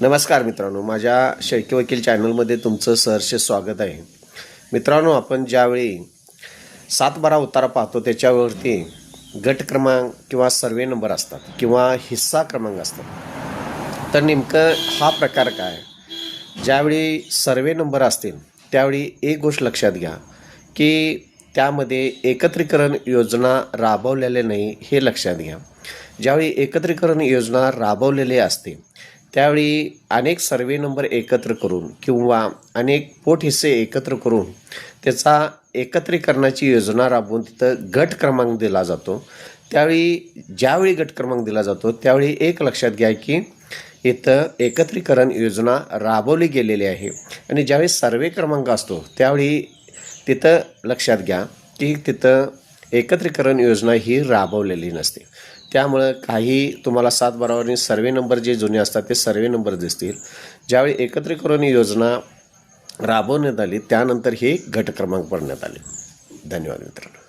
नमस्कार मित्रांनो, माझ्या शेळके वकील चॅनलमध्ये तुमचं सहर्ष स्वागत आहे. मित्रांनो, आपण ज्यावेळी 7-12 उतारा पाहतो त्याच्यावरती गट क्रमांक किंवा सर्वे नंबर असतात किंवा हिस्सा क्रमांक असतात. तर नेमकं हा प्रकार काय? ज्यावेळी सर्वे नंबर असतील त्यावेळी एक गोष्ट लक्षात घ्या की त्यामध्ये एकत्रीकरण योजना राबवलेले नाही हे लक्षात घ्या. ज्यावेळी एकत्रीकरण योजना राबवलेली असते त्यावेळी अनेक सर्वे नंबर एकत्र करून किंवा अनेक पोटहिस्से एकत्र करून त्याचा एकत्रीकरणाची योजना राबवून तिथं गट क्रमांक दिला जातो. ज्यावेळी गट क्रमांक दिला जातो त्यावेळी एक लक्षात घ्या की इथं एकत्रीकरण योजना राबवली गेलेली आहे. आणि ज्यावेळी सर्वे क्रमांक असतो त्यावेळी तिथं लक्षात घ्या की तिथं एकत्रीकरण योजना ही राबवलेली नसते. त्यामुळं काही तुम्हाला 7-12 सर्वे नंबर जे जुने असतात ते सर्वे नंबर दिसतील. ज्यावेळी एकत्रीकरण योजना राबवण्यात आली त्यानंतर हे गट क्रमांक पडण्यात आले. धन्यवाद मित्रांनो.